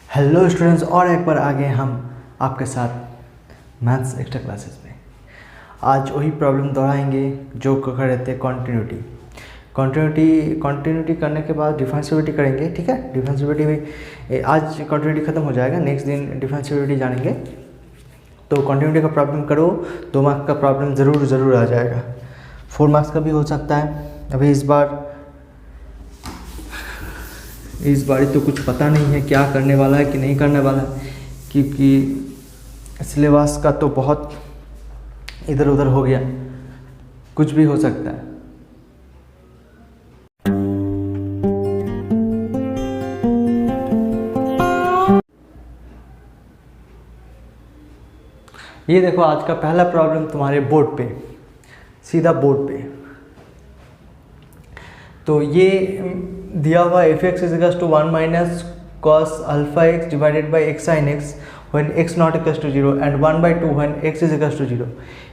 Hello students, और एक बार आ गए हम आपके साथ मैथ्स एक्स्ट्रा क्लासेस में। आज वही प्रॉब्लम दोहराएंगे जो कर रहे थे कंटिन्यूटी करने के बाद डिफरेंशिएबिलिटी करेंगे। ठीक है, डिफरेंशिएबिलिटी में आज कंटिन्यूटी खत्म हो जाएगा, नेक्स्ट दिन डिफरेंशिएबिलिटी जानेंगे। तो कंटिन्यूटी का प्रॉब्लम करो, 2 मार्क्स का प्रॉब्लम ज़रूर आ जाएगा, 4 मार्क्स का भी हो सकता है। अभी इस बार तो कुछ पता नहीं है क्या करने वाला है कि नहीं करने वाला है, क्योंकि सिलेबस का तो बहुत इधर उधर हो गया, कुछ भी हो सकता है। ये देखो, आज का पहला प्रॉब्लम तुम्हारे बोर्ड पे, सीधा बोर्ड पे। तो ये दिया हुआ f(x) = 1 minus cos alpha x divided by x sin x when x not equals to 0 and 1/2 when x is equals to 0.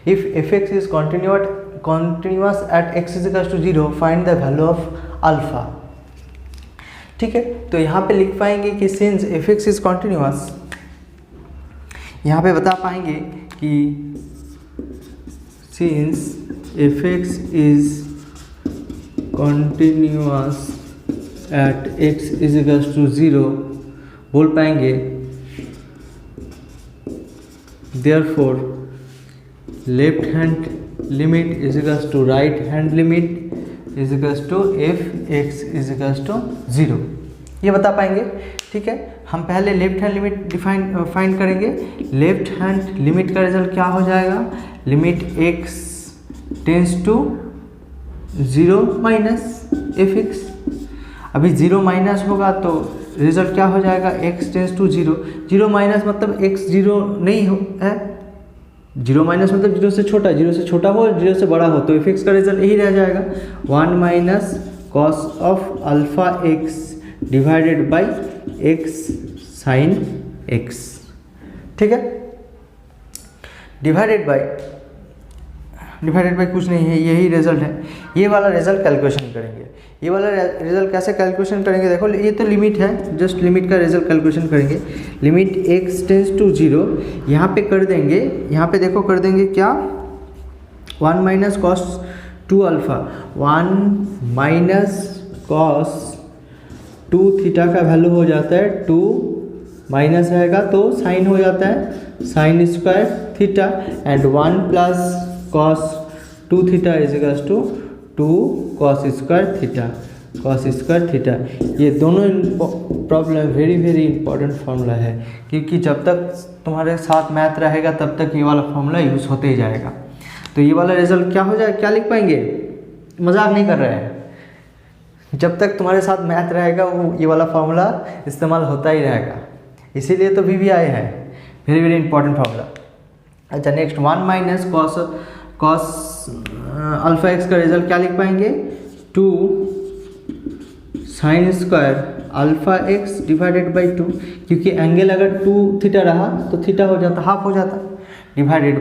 If f(x) is continuous at x is equals to 0, find the value of alpha. ठीक है, तो यहाँ पे लिख पाएंगे कि since f(x) is continuous, यहाँ पे बता पाएंगे कि since f(x) is continuous at x is equals to 0, बोल पाएंगे therefore left hand limit is equals to right hand limit is equals to f(x) is equals to 0, ये बता पाएंगे। ठीक है, हम पहले लेफ्ट हैंड लिमिट फाइंड करेंगे। लेफ्ट हैंड लिमिट का रिजल्ट क्या हो जाएगा? Limit x tends to 0 minus f(x). अभी 0 माइनस होगा तो रिजल्ट क्या हो जाएगा? x tends to 0। 0 माइनस मतलब x 0 नहीं हो है, 0 माइनस मतलब 0 से छोटा, 0 से छोटा हो 0 से बड़ा हो, तो f(x) का रिजल्ट यही रह जाएगा 1 minus cos of alpha x divided by x sine x। ठीक है, डिवाइडेड बाई कुछ नहीं है, यही रिजल्ट है। ये वाला रिजल्ट कैलकुलेशन करेंगे। ये वाला रिजल्ट कैसे कैलकुलेशन करेंगे? देखो, ये तो लिमिट है, जस्ट लिमिट का रिजल्ट कैलकुलेशन करेंगे। लिमिट x टेंस टू 0, यहाँ पे कर देंगे, यहाँ पे देखो कर देंगे क्या? 1 minus cos 2 alpha, 1 minus cos 2 theta का वैल्यू हो जाता है 2, माइनस रहेगा तो साइन हो जाता है sine square theta, and 1 plus cos 2 theta is equals to 2 cos square theta. ये दोनों प्रॉब्लम वेरी इंपॉर्टेंट फार्मूला है, क्योंकि जब तक तुम्हारे साथ मैथ रहेगा तब तक ये वाला फार्मूला यूज़ होते ही जाएगा। तो ये वाला रिजल्ट क्या हो जाएगा, क्या लिख पाएंगे? मजाक नहीं कर रहे हैं, जब तक तुम्हारे साथ मैथ रहेगा वो ये वाला फार्मूला इस्तेमाल होता ही रहेगा, इसीलिए तो VBI है, वेरी इंपॉर्टेंट फार्मूला। अच्छा, next 1 minus cos alpha x का रिजल्ट क्या लिख पाएंगे? 2 sine square alpha x divided by 2, क्योंकि एंगल अगर 2 थीटा रहा तो थीटा हो जाता, हाफ हो जाता, divided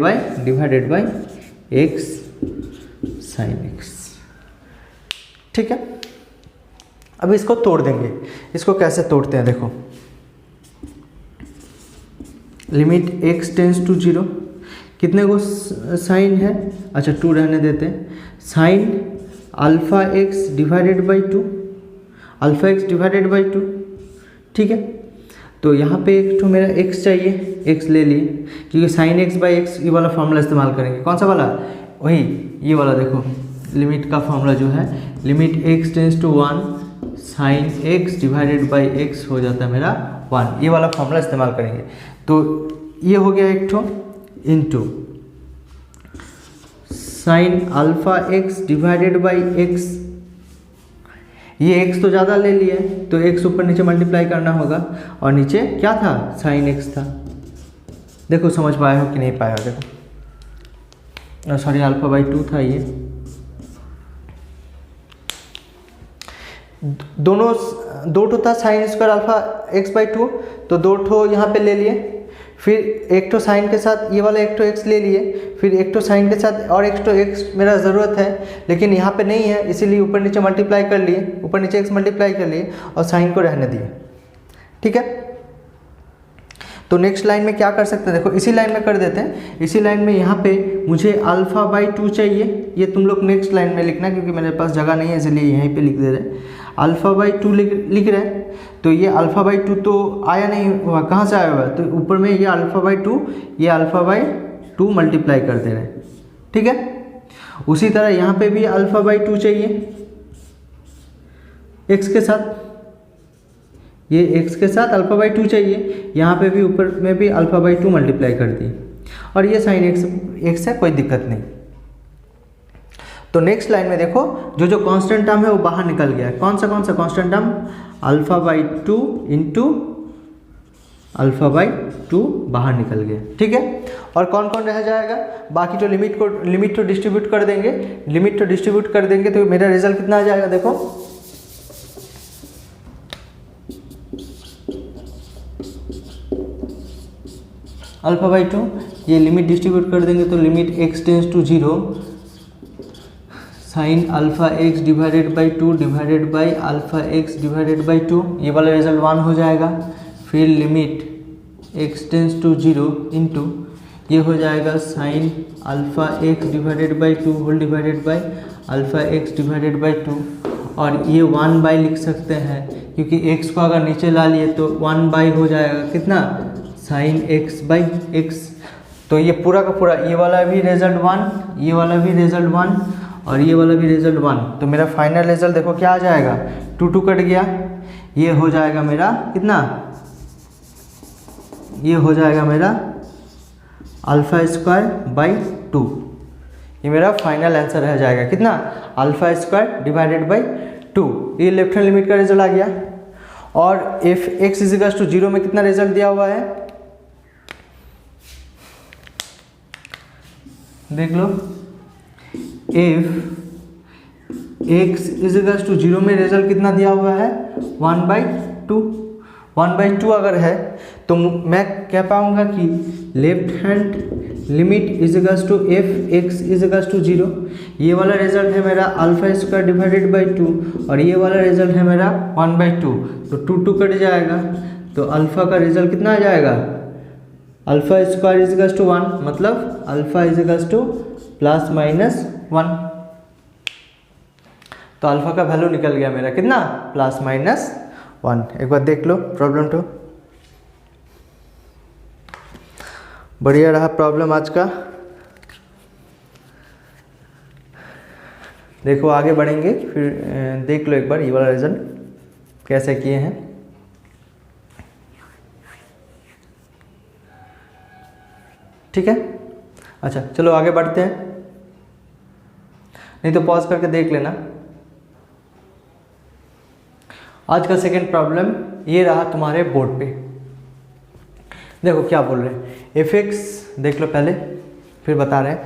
by x sine x। ठीक है, अब इसको तोड़ देंगे। इसको कैसे तोड़ते हैं देखो, लिमिट x टेंस टू 0, कितने को साइन है? अच्छा 2 रहने देते हैं, sine alpha x divided by 2, alpha x divided by 2। ठीक है, तो यहाँ पे एक तो मेरा x चाहिए, x ले लिए, क्योंकि साइन x बाई x ये वाला फार्मूला इस्तेमाल करेंगे। कौन सा वाला? वही ये वाला। देखो लिमिट का फार्मूला जो है, limit x tends to 1 sine x divided by x हो जाता है मेरा 1, ये वाला फार्मूला इस्तेमाल करेंगे। तो ये हो गया एक ठो into sine alpha x divided by x, ये x तो ज़्यादा ले लिए तो x ऊपर नीचे मल्टीप्लाई करना होगा, और नीचे क्या था? साइन x था। देखो समझ पाए हो कि नहीं पाए हो? देखो सॉरी, अल्फा बाई 2 था ये। दोनों 2 ठो था sine square alpha x by 2, तो 2 ठो यहाँ पे ले लिए, फिर एक ठो साइन के साथ ये वाला एक ठो x ले लिए, फिर एक ठो साइन के साथ और एक ठो x मेरा ज़रूरत है, लेकिन यहाँ पे नहीं है, इसीलिए ऊपर नीचे मल्टीप्लाई कर लिए, ऊपर नीचे x मल्टीप्लाई कर लिए और साइन को रहने दिए। ठीक है, तो नेक्स्ट लाइन में क्या कर सकते हैं, देखो इसी लाइन में कर देते हैं। इसी लाइन में यहाँ पे मुझे अल्फ़ा बाई 2 चाहिए, ये तुम लोग नेक्स्ट लाइन में लिखना क्योंकि मेरे पास जगह नहीं है इसलिए यहीं पे लिख दे रहे हैं। अल्फ़ा बाई 2 लिख रहे हैं, तो ये अल्फ़ा बाई 2 तो आया नहीं हुआ, कहाँ से आया हुआ है, तो ऊपर में ये अल्फ़ा बाई 2, ये अल्फ़ा बाई 2 मल्टीप्लाई कर दे रहे हैं, ठीक है। उसी तरह यहाँ पे भी अल्फ़ा बाई 2 चाहिए x के साथ, ये x के साथ अल्फ़ा बाई 2 चाहिए, यहाँ पे भी ऊपर में भी अल्फ़ा बाई 2 मल्टीप्लाई कर दी, और ये साइन x है, कोई दिक्कत नहीं। तो नेक्स्ट लाइन में देखो जो कांस्टेंट टर्म है वो बाहर निकल गया है। कौन सा constant term, alpha by 2 into alpha by 2 बाहर निकल गया, ठीक है। और कौन कौन रह जाएगा, बाकी तो लिमिट तो डिस्ट्रीब्यूट कर देंगे, तो मेरा रिजल्ट कितना आ जाएगा, देखो अल्फ़ा बाई 2, ये लिमिट डिस्ट्रीब्यूट कर देंगे तो limit x tends to 0 sine alpha x divided by 2 divided by alpha x divided by 2, ये वाला रिजल्ट 1 हो जाएगा। फिर limit x tends to 0 into ये हो जाएगा sine alpha x divided by 2 whole divided by alpha x divided by 2, और ये 1 बाई लिख सकते हैं क्योंकि x को अगर नीचे ला लिए तो 1 बाई हो जाएगा, कितना, साइन x बाई x। तो ये पूरा का पूरा, ये वाला भी रिजल्ट 1, ये वाला भी रिजल्ट 1 और ये वाला भी रिजल्ट 1। तो मेरा फाइनल रिजल्ट देखो क्या आ जाएगा, 2 कट गया, ये हो जाएगा मेरा कितना, ये हो जाएगा मेरा अल्फ़ा स्क्वायर बाई 2, ये मेरा फाइनल आंसर रह जाएगा, कितना, अल्फ़ा स्क्वायर डिवाइडेड बाई 2। ये लेफ्ट हैंड लिमिट का रिजल्ट आ गया। और एफ एक्स इजिकल टू 0 में कितना रिजल्ट दिया हुआ है, देख लो, इफ x इजिकल टू 0 में रिजल्ट कितना दिया हुआ है, 1/2। 1/2 अगर है तो मैं कह पाऊंगा कि left hand limit equal to F X equal to 0, ये वाला रिजल्ट है मेरा अल्फ़ा स्क्वायर डिवाइडेड बाई 2 और ये वाला रिजल्ट है मेरा 1/2, तो 2 कट जाएगा, तो अल्फ़ा का रिजल्ट कितना आ जाएगा, अल्फ़ा स्क्वायर इजिकल टू 1, मतलब alpha equal to plus minus 1। तो अल्फ़ा का वैल्यू निकल गया मेरा कितना, प्लस माइनस 1। एक बार देख लो प्रॉब्लम 2, बढ़िया रहा प्रॉब्लम आज का। देखो आगे बढ़ेंगे, फिर देख लो एक बार ये वाला रिजल्ट कैसे किए हैं। ठीक है, अच्छा चलो आगे बढ़ते हैं, नहीं तो पॉज करके देख लेना। आज का सेकंड प्रॉब्लम ये रहा तुम्हारे बोर्ड पे। देखो क्या बोल रहे हैं, एफ एक्स देख लो पहले, फिर बता रहे हैं।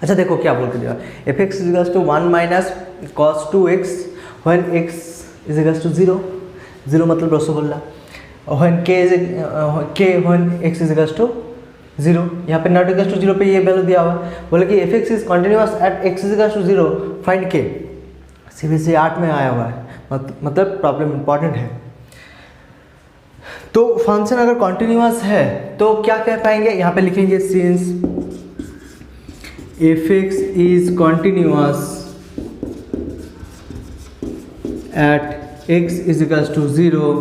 अच्छा देखो क्या बोल के दिया, F x equals to 1 minus cos 2x when x equals to 0, 0 मतलब rasgulla, when k when x equals to 0, यहाँ पे नॉट इक्वल्स टू 0 पे ये वैल्यू दिया हुआ है। बोले कि F x is continuous at x equals to 0 find k, CBSE 8 में आया हुआ है, मतलब प्रॉब्लम इंपॉर्टेंट है। तो फंक्शन अगर कॉन्टिन्यूअस है तो क्या कह पाएंगे, यहाँ पे लिखेंगे since f(x) is continuous at x is equals to 0,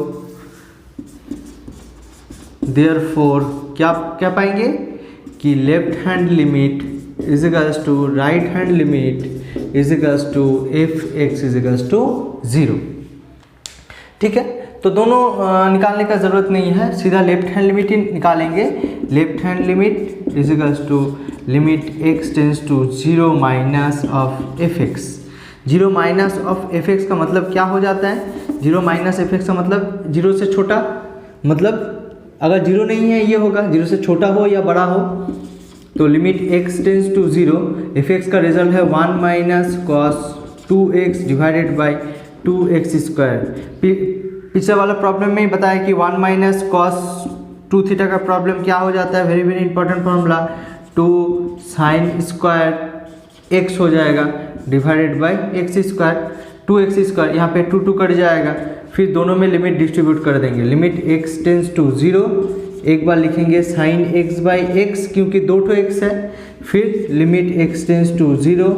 therefore क्या क्या पाएंगे कि left hand limit is equals to right hand limit is equals to F x is equals to 0। ठीक है, तो दोनों निकालने का ज़रूरत नहीं है, सीधा लेफ्ट हैंड लिमिट ही निकालेंगे। Left hand limit is equals to limit x tends to 0 minus of F X. 0 minus of F X का मतलब क्या हो जाता है? 0 माइनस एफ एक्स का मतलब 0 से छोटा, मतलब अगर 0 नहीं है ये होगा 0 से छोटा हो या बड़ा हो। तो limit x tends to 0, F X का रिजल्ट है 1 minus cos 2x divided by 2x square. पिछले वाला प्रॉब्लम में ही बताया कि 1 माइनस कॉस 2 थीटा का प्रॉब्लम क्या हो जाता है, very very important formula, 2 sine square x हो जाएगा divided by X square, 2x square, यहाँ पे 2 कट जाएगा, फिर दोनों में लिमिट डिस्ट्रीब्यूट कर देंगे। लिमिट x टेंस टू 0, एक बार लिखेंगे साइन x बाई एक्स क्योंकि 2 x है, फिर limit x tends to 0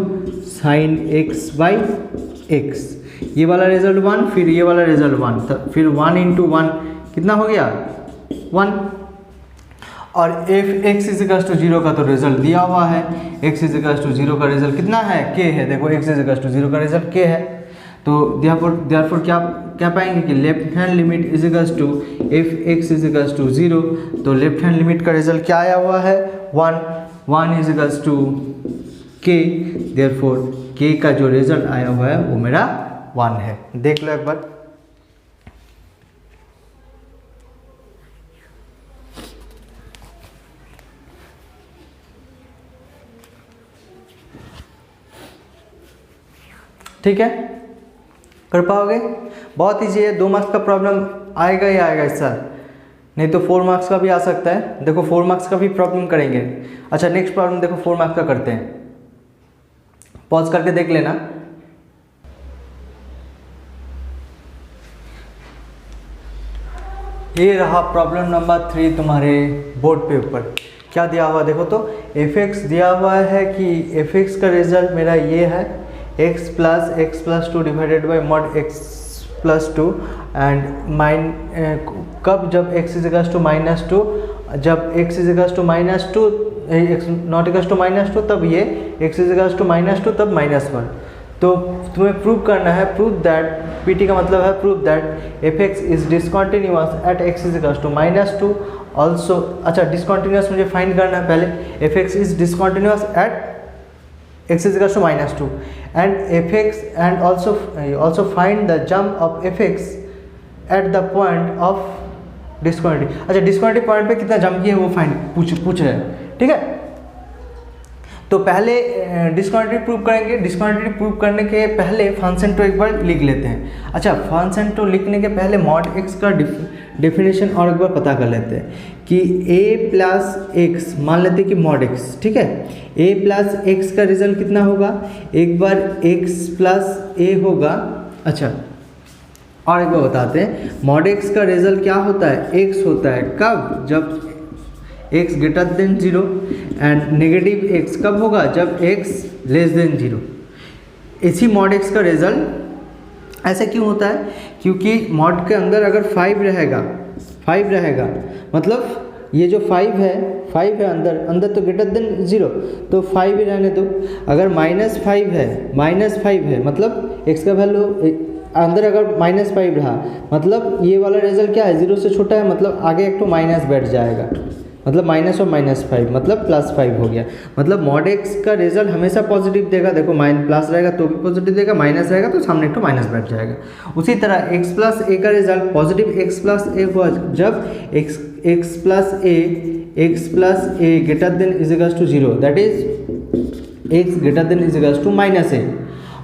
sine x by X, ये वाला रिजल्ट 1, फिर ये वाला रिजल्ट 1, तब फिर 1 इंटू 1 कितना हो गया 1। और एफ एक्स इजिकल्स टू 0 का तो रिजल्ट दिया हुआ है, x इजिकल्स टू 0 का रिजल्ट कितना है k है, देखो x इजिकल्स टू 0 का रिजल्ट k है। तो देयरफॉर क्या पाएंगे कि left hand limit equals to F x equals to 0, तो लेफ्ट हैंड लिमिट का रिजल्ट क्या आया हुआ है 1 equals to k, therefore k का जो रिजल्ट आया हुआ है वो मेरा 1 है। देख लो एक बार, ठीक है, कर पाओगे? बहुत ईजी है, 2 मार्क्स का प्रॉब्लम आएगा ही आएगा इस साल, नहीं तो 4 मार्क्स का भी आ सकता है। देखो 4 मार्क्स का भी प्रॉब्लम करेंगे। अच्छा नेक्स्ट प्रॉब्लम देखो 4 मार्क्स का करते हैं, पॉज करके देख लेना। ये रहा प्रॉब्लम नंबर 3 तुम्हारे बोर्ड पे ऊपर। क्या दिया हुआ देखो तो, एफ एक्स दिया हुआ है कि एफ एक्स का रिजल्ट मेरा ये है x plus 2 divided by mod x plus 2 and कब, जब x इजिकल्स टू माइनस 2, जब x इजिकल्स to minus 2 x not equals to minus 2 तब ये x इजिकल्स टू माइनस 2 तब -1। तो तुम्हें प्रूव करना है, प्रूव दैट, पीटी का मतलब है prove that f x is discontinuous at x इजिकल्स to -2 also. अच्छा डिसकॉन्टिन्यूअस मुझे फाइंड करना है पहले, f x is discontinuous at x is equals to -2 and fx and also find the jump of fx at the point of discontinuity। अच्छा discontinuity point पे कितना jump किया है वो फाइंड पूछ रहे हैं, ठीक है। तो पहले डिस्कॉन्टिन्यूटी प्रूव करेंगे। डिस्कॉन्टिन्यूटी प्रूव करने के पहले फंक्शन टू एक बार लिख लेते हैं। अच्छा फंक्शन टू लिखने के पहले मॉड x का डेफिनेशन और एक बार पता कर लेते हैं कि a प्लस एक्स, मान लेते हैं कि मॉड x, ठीक है, a प्लस एक्स का रिजल्ट कितना होगा, एक बार x प्लस a होगा। अच्छा और एक बार बताते हैं, मॉड x का रिजल्ट क्या होता है, x होता है कब, जब x greater then 0 and negative x कब होगा, जब x लेस देन 0। इसी मॉड x का रिजल्ट ऐसे क्यों होता है, क्योंकि मॉड के अंदर अगर 5 रहेगा मतलब ये जो 5 है अंदर तो ग्रेटर देन 0, तो 5 ही रहने दो। अगर -5 है मतलब x का वैल्यू अंदर अगर -5 रहा मतलब ये वाला रिजल्ट क्या है, 0 से छोटा है, मतलब आगे एक तो माइनस बैठ जाएगा, मतलब माइनस और -5 मतलब +5 हो गया। मतलब मॉड x का रिजल्ट हमेशा पॉजिटिव देगा, देखो प्लस रहेगा तो भी पॉजिटिव देगा, माइनस रहेगा तो सामने एक तो माइनस बैठ जाएगा। उसी तरह x प्लस a का result positive x plus a हुआ जब x plus a greater than is equals to 0, that is x greater than is equals to -a।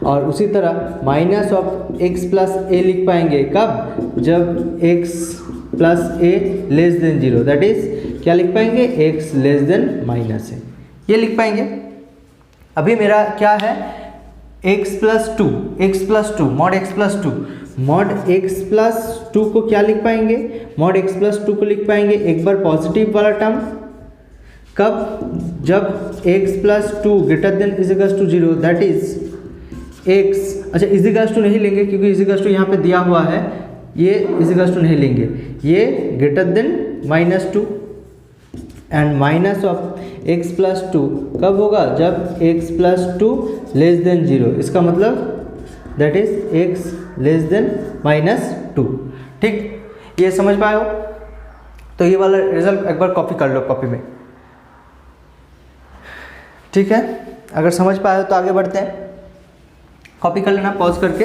और उसी तरह minus of x plus a लिख पाएंगे कब, जब x plus a less than 0, that is क्या लिख पाएंगे, x लेस देन -a, ये लिख पाएंगे। अभी मेरा क्या है x plus 2 mod x plus 2 को क्या लिख पाएंगे, मॉड x प्लस 2 को लिख पाएंगे एक बार पॉजिटिव वाला टर्म कब, जब x plus 2 greater than is equals to 0, that is x। अच्छा इज इक्वल्स टू नहीं लेंगे क्योंकि इज इक्वल्स टू यहाँ पे दिया हुआ है, ये इजिकल्स टू नहीं लेंगे, ये greater than -2 and minus of x plus 2 कब होगा, जब x प्लस 2 लेस देन 0, इसका मतलब that is x less than -2। ठीक, ये समझ पाए हो? तो ये वाला रिजल्ट एक बार कॉपी कर लो कॉपी में। ठीक है, अगर समझ पाए हो तो आगे बढ़ते हैं, कॉपी कर लेना पॉज करके।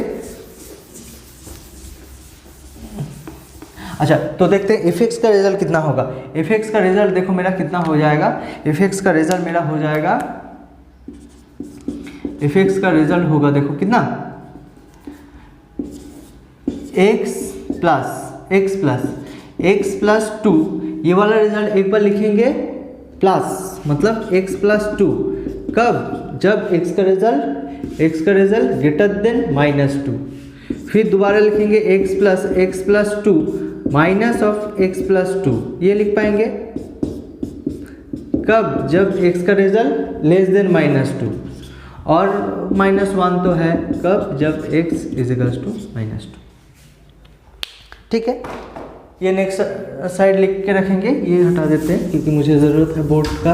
अच्छा, तो देखते हैं f(x) का रिजल्ट कितना होगा। f(x) का रिजल्ट देखो मेरा कितना हो जाएगा, f(x) का रिजल्ट मेरा हो जाएगा, f(x) का रिजल्ट होगा देखो कितना, x प्लस 2, ये वाला रिजल्ट एक बार लिखेंगे प्लस, मतलब x प्लस 2 कब, जब x का रिजल्ट ग्रेटर देन -2। फिर दोबारा लिखेंगे x plus 2 minus of x plus 2, ये लिख पाएंगे कब, जब x का रिजल्ट लेस देन -2, और -1 तो है कब, जब x इजिकल्स टू -2। ठीक है, ये नेक्स्ट साइड लिख के रखेंगे, ये हटा देते हैं क्योंकि मुझे ज़रूरत है बोर्ड का।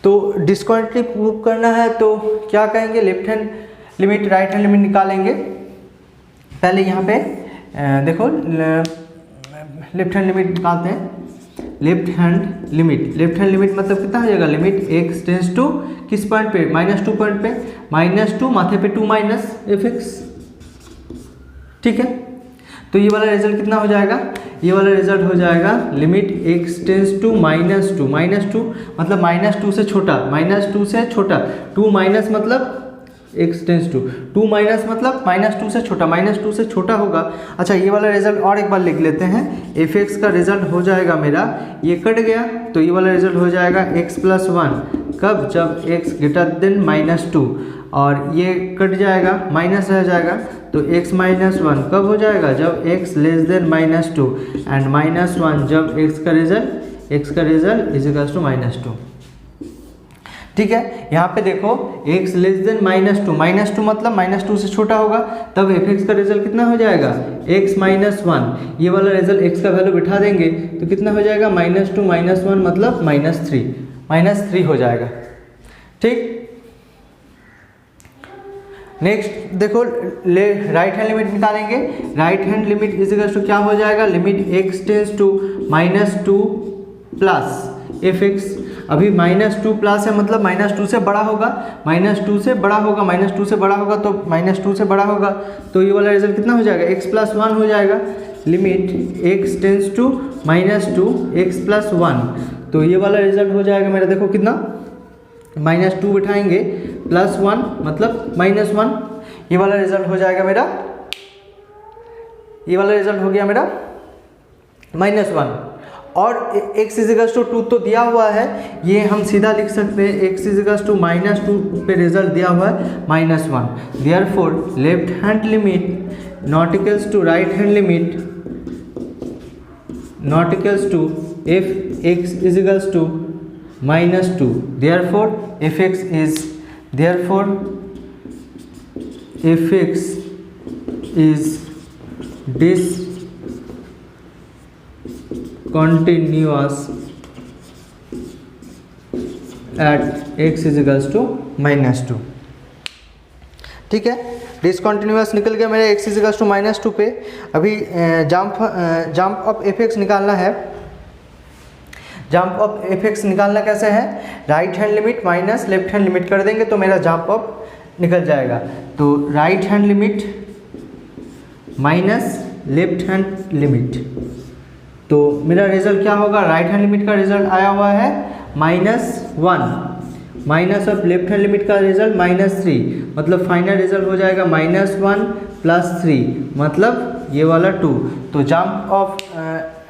तो डिस्कॉन्टिन्यूटी प्रूव करना है तो क्या कहेंगे, left hand limit right hand limit निकालेंगे। पहले यहाँ पे देखो लेफ्ट हैंड लिमिट निकालते हैं। लेफ्ट हैंड लिमिट मतलब कितना हो जाएगा, लिमिट x टेंस टू किस पॉइंट पे, -2 पॉइंट पे, -2 माथे पे 2 माइनस fx। ठीक है, तो ये वाला रिजल्ट कितना हो जाएगा, ये वाला रिजल्ट हो जाएगा लिमिट x टेंस टू -2 मतलब -2 से छोटा, -2 से छोटा, 2 माइनस मतलब x टेंस टू 2 माइनस मतलब -2 से छोटा, -2 से छोटा होगा। अच्छा, ये वाला रिजल्ट और एक बार लिख लेते हैं, f(x) का रिजल्ट हो जाएगा मेरा, ये कट गया तो ये वाला रिजल्ट हो जाएगा x प्लस 1 कब, जब x ग्रेटर देन -2, और ये कट जाएगा माइनस रह जाएगा तो x माइनस 1 कब हो जाएगा, जब x लेस देन -2 एंड -1 जब x का रिजल्ट इजिकल्स टू -2। ठीक है, यहाँ पे देखो x लेस देन -2 मतलब -2 से छोटा होगा, तब f(x) का रिजल्ट कितना हो जाएगा, x माइनस 1, ये वाला रिजल्ट x का वैल्यू बिठा देंगे तो कितना हो जाएगा, -2 माइनस 1 मतलब -3 हो जाएगा। ठीक, नेक्स्ट देखो राइट हैंड लिमिट निकालेंगे। Right hand limit equals to क्या हो जाएगा, limit x tends to -2 plus f(x), अभी -2 प्लस है मतलब -2 से बड़ा होगा, -2 से बड़ा होगा तो ये वाला रिजल्ट कितना हो जाएगा, x प्लस 1 हो जाएगा। Limit x tends to -2 x plus 1, तो ये वाला रिजल्ट हो जाएगा मेरा देखो कितना, -2 बिठाएंगे प्लस 1 मतलब -1, ये वाला रिजल्ट हो जाएगा मेरा, ये वाला रिजल्ट हो गया मेरा -1। और x इजिकल्स टू 2 तो दिया हुआ है, ये हम सीधा लिख सकते हैं, x इजिकल्स टू -2 पे रिजल्ट दिया हुआ है -1। Therefore left hand limit not equals to right hand limit not equals to f(x) equals to -2। Therefore f(x) is discontinuous at x इजिकल्स to -2। ठीक है, डिसकॉन्टिन्यूअस निकल गया मेरे x इजिकल्स टू -2 पे। अभी जंप ऑफ f(x) निकालना है। जंप ऑफ f(x) निकालना कैसे है, right hand limit minus left hand limit कर देंगे तो मेरा जंप ऑफ निकल जाएगा। तो right hand limit minus left hand limit, तो मेरा रिजल्ट क्या होगा, राइट हैंड लिमिट का रिजल्ट आया हुआ है -1 minus of left hand limit का रिजल्ट -3, मतलब फाइनल रिजल्ट हो जाएगा -1 प्लस 3 मतलब ये वाला 2। तो jump of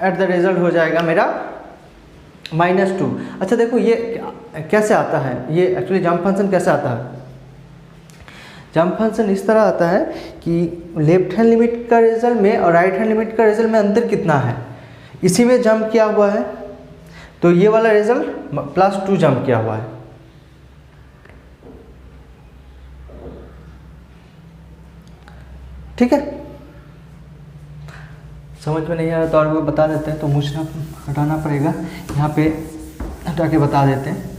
at the result हो जाएगा मेरा -2। अच्छा देखो ये कैसे आता है, ये एक्चुअली जंप फंक्शन कैसे आता है, जंप फंक्शन इस तरह आता है कि लेफ्ट हैंड लिमिट का रिजल्ट में और राइट हैंड लिमिट का रिजल्ट में अंतर कितना है, इसी में जंप किया हुआ है। तो ये वाला रिजल्ट +2 जंप किया हुआ है। ठीक है, समझ में नहीं आया तो और वो बता देते हैं, तो मुझे हटाना पड़ेगा, यहाँ पे हटा के बता देते हैं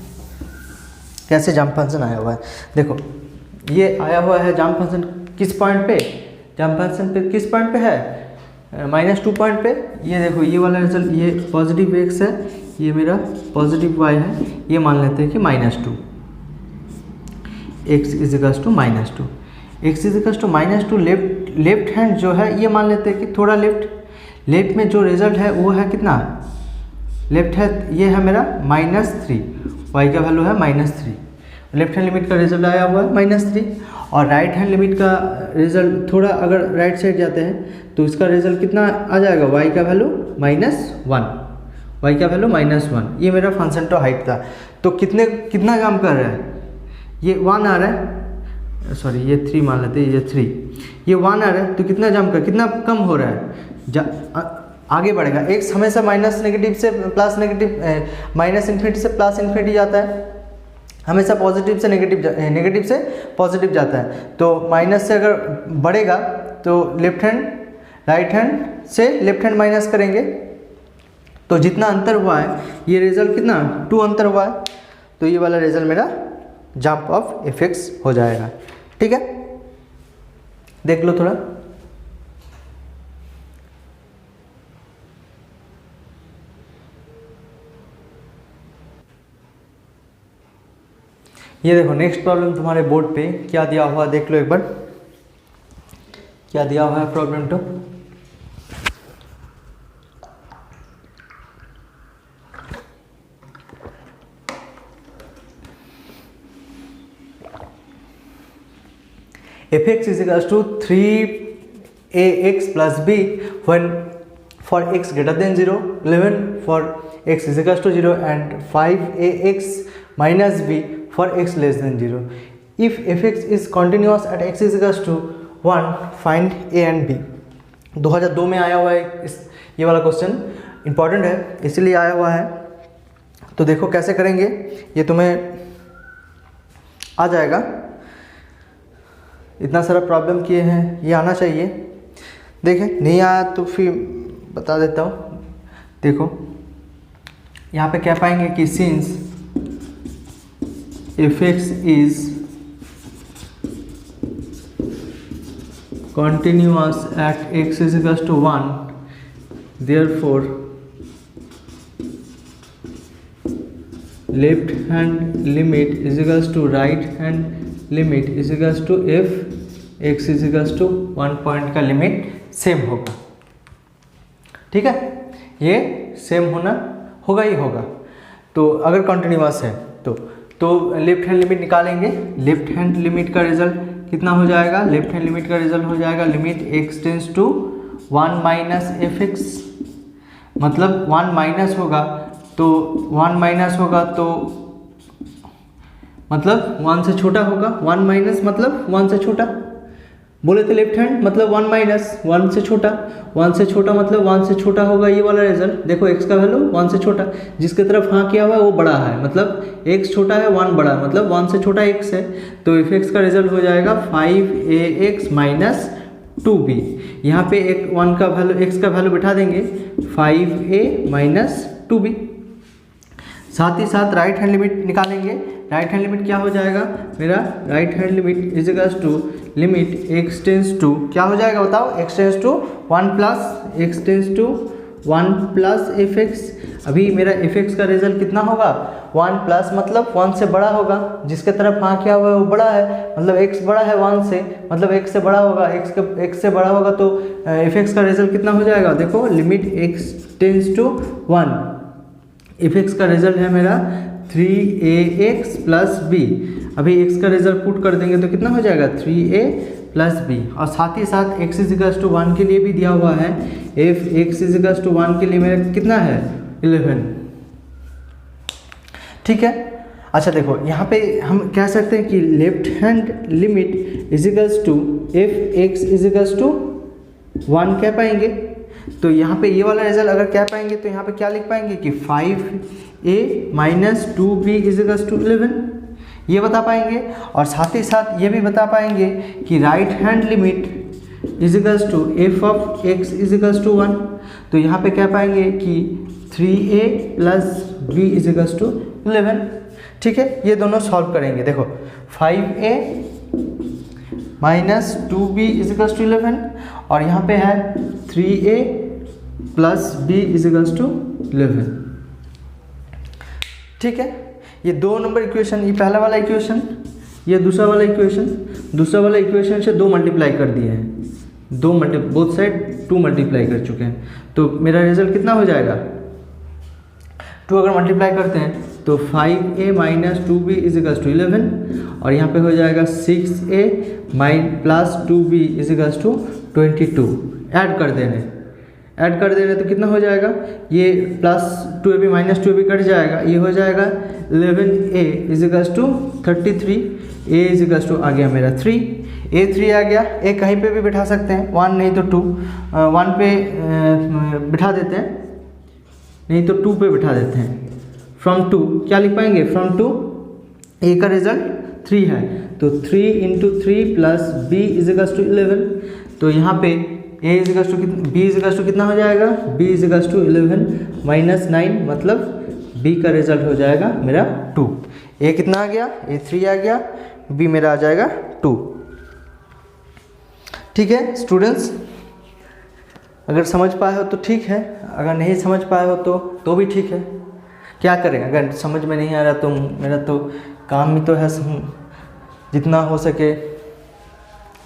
कैसे जंप फंक्शन आया हुआ है। देखो ये आया हुआ है जंप फंक्शन किस पॉइंट पे, जंप फंक्शन पे किस पॉइंट पे है, -2 पॉइंट पे। ये देखो ये वाला रिजल्ट, ये पॉजिटिव x है, ये मेरा पॉजिटिव y है, ये मान लेते हैं कि -2, x is equals to -2, x is equals to -2। Left hand जो है ये मान लेते हैं कि थोड़ा लेफ्ट में जो रिजल्ट है वो है कितना, लेफ्ट है ये है मेरा -3, y का वैल्यू है -3, लेफ्ट हैंड लिमिट का रिजल्ट आया हुआ है -3। और राइट हैंड लिमिट का रिजल्ट थोड़ा अगर राइट साइड जाते हैं तो इसका रिजल्ट कितना आ जाएगा, y का वैल्यू -1, y का वैल्यू -1। ये मेरा फंक्शन टू हाइट था, तो कितना काम कर रहा है, ये 1 आ रहा है, सॉरी ये 3 मान लेते हैं, ये 3, ये 1 आ रहा है, तो कितना जंप कर, कितना कम हो रहा है, आगे बढ़ेगा। x हमेशा माइनस नेगेटिव से प्लस नेगेटिव, माइनस इन्फिनिटी से प्लस इन्फिनिटी जाता है, हमेशा पॉजिटिव से नेगेटिव से पॉजिटिव जाता है। तो माइनस से अगर बढ़ेगा तो राइट हैंड से लेफ्ट हैंड माइनस करेंगे, तो जितना अंतर हुआ है, ये रिजल्ट कितना 2 अंतर हुआ है, तो ये वाला रिजल्ट मेरा जंप ऑफ fx हो जाएगा। ठीक है, देख लो थोड़ा, ये देखो नेक्स्ट प्रॉब्लम तुम्हारे बोर्ड पे क्या दिया हुआ, देख लो एक बार क्या दिया हुआ है problem two. fx is equals to 3ax plus b when for x greater than 0, 11 for x is equals to 0 and 5ax minus b for x less than 0. If fx is continuous at x is equals to 1, find a and b। 2002 में आया हुआ है ये वाला question, important है इसलिए आया हुआ है। तो देखो कैसे करेंगे, ये तुम्हें आ जाएगा, इतना सारा प्रॉब्लम किए हैं, ये आना चाहिए। देखें नहीं आया तो फिर बता देता हूँ। देखो यहाँ पे क्या पाएंगे कि since fx is continuous at x is equals to 1, therefore left hand limit is equals to right hand limit is equals to f x is equals to 1 point का लिमिट सेम होगा। ठीक है, ये सेम होगा ही होगा। तो अगर continuous है तो लेफ्ट हैंड लिमिट निकालेंगे, लेफ्ट हैंड लिमिट का रिजल्ट कितना हो जाएगा, लेफ्ट हैंड लिमिट का रिजल्ट हो जाएगा limit x tends to 1 minus fx, मतलब 1 माइनस होगा तो 1 माइनस होगा तो मतलब 1 से छोटा होगा, 1 माइनस मतलब 1 से छोटा, बोले थे लेफ्ट हैंड मतलब 1 माइनस 1 से छोटा, 1 से छोटा मतलब 1 से छोटा होगा ये वाला रिजल्ट। देखो x का वैल्यू 1 से छोटा, जिसके तरफ हाँ किया हुआ है वो बड़ा है, मतलब x छोटा है 1 बड़ा, मतलब 1 से छोटा x है, तो fx का रिजल्ट हो जाएगा 5ax माइनस 2b। यहाँ पे एक 1 का वैल्यू x का वैल्यू बिठा देंगे 5a माइनस 2b। साथ ही साथ राइट हैंड लिमिट निकालेंगे, राइट हैंड लिमिट क्या हो जाएगा मेरा, right hand limit is equals to limit x tends to क्या हो जाएगा बताओ, x tends to 1 plus x tends to 1 plus fx। अभी मेरा fx का रिजल्ट कितना होगा 1 प्लस मतलब 1 से बड़ा होगा, जिसके तरफ हाँ क्या हुआ है वो बड़ा है, मतलब x बड़ा है 1 से, मतलब x से बड़ा होगा, x से बड़ा होगा तो fx का रिजल्ट कितना हो जाएगा। देखो limit x tends to 1, fx का रिजल्ट है मेरा 3ax प्लस b। अभी x का रिजल्ट पुट कर देंगे तो कितना हो जाएगा 3a प्लस b, और साथ ही साथ x इज इक्वल्स टू 1 के लिए भी दिया हुआ है, f x is equals to 1 के लिए मेरा कितना है 11। ठीक है, अच्छा देखो यहाँ पे हम कह सकते हैं कि left hand limit is equals to f x is equals to 1 कह पाएंगे, तो यहाँ पे ये वाला रिजल्ट अगर क्या पाएंगे तो यहाँ पे क्या लिख पाएंगे कि 5a minus 2b is equals to 11, ये बता पाएंगे। और साथ ही साथ ये भी बता पाएंगे कि right hand limit equals to f of x equals to 1। तो यहाँ पे क्या पाएंगे कि 3a plus b equals to 11। ठीक है, ये दोनों सॉल्व करेंगे। देखो 5a माइनस 2b इजिकल्स टू 11 और यहाँ पे है 3a plus b equals to 11। ठीक है, ये 2 नंबर इक्वेशन, ये पहला वाला इक्वेशन, ये दूसरा वाला इक्वेशन, दूसरा वाला इक्वेशन से 2 मल्टीप्लाई कर दिए हैं, बोथ साइड 2 मल्टीप्लाई कर चुके हैं। तो मेरा रिजल्ट कितना हो जाएगा, 2 अगर मल्टीप्लाई करते हैं तो 5a माइनस 2b इजिकल्स टू 11 और यहाँ पे हो जाएगा 6a plus 2b equals to 22। Add कर देने तो कितना हो जाएगा, ये plus 2ab minus 2b cut जाएगा, ये हो जाएगा 11a is equals to 33। a इजिकल्स to आ गया मेरा 3, a3 आ गया। a कहीं पे भी बिठा सकते हैं, 1 नहीं तो 2, 1 पे बिठा देते हैं, नहीं तो 2 पे बिठा देते हैं। फ्रॉम 2 क्या लिख पाएंगे, फ्रॉम 2 a का रिजल्ट 3 है, तो 3 into 3 plus b equals to 11। तो यहाँ पे a इजिकल्स to b equals to कितना हो जाएगा, b इजिकल्स टू 11 माइनस 9, मतलब b का रिजल्ट हो जाएगा मेरा 2। a कितना आ गया, a3 आ गया, b मेरा आ जाएगा 2। ठीक है स्टूडेंट्स, अगर समझ पाए हो तो ठीक है, अगर नहीं समझ पाए हो तो भी ठीक है। क्या करें, अगर समझ में नहीं आ रहा तो मेरा तो काम ही तो है जितना हो सके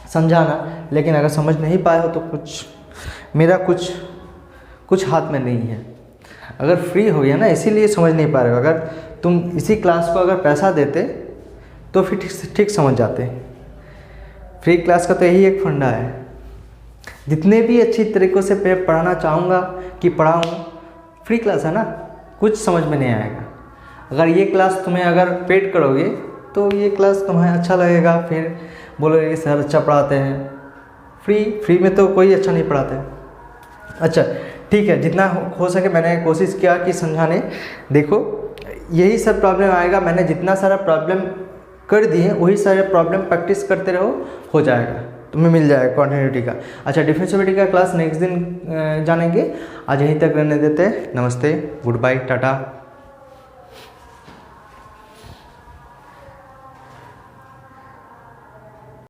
समझाना, लेकिन अगर समझ नहीं पाए हो तो मेरा कुछ हाथ में नहीं है। अगर फ्री हो गया ना, इसीलिए समझ नहीं पा रहे हो। अगर तुम इसी क्लास को अगर पैसा देते तो फिर ठीक समझ जाते। फ्री क्लास का तो यही एक फंडा है, जितने भी अच्छी तरीक़ों से पढ़ाना चाहूँगा कि पढ़ाऊँ, फ्री क्लास है ना, कुछ समझ में नहीं आएगा। अगर ये क्लास तुम्हें अगर पेड करोगे तो ये क्लास तुम्हें अच्छा लगेगा, फिर बोलोगे कि सर अच्छा पढ़ाते हैं। फ्री में तो कोई अच्छा नहीं पढ़ाता है। अच्छा ठीक है, जितना हो सके मैंने कोशिश किया कि समझाने। देखो यही सब प्रॉब्लम आएगा, मैंने जितना सारा प्रॉब्लम कर दिए वही सारे प्रॉब्लम प्रैक्टिस करते रहो, हो जाएगा, तुम्हें मिल जाएगा कॉन्टिन्यूटी का। अच्छा डिफरेंशिएबिलिटी का क्लास नेक्स्ट दिन जानेंगे, आज यहीं तक रहने देते हैं। नमस्ते, गुड बाय, टाटा।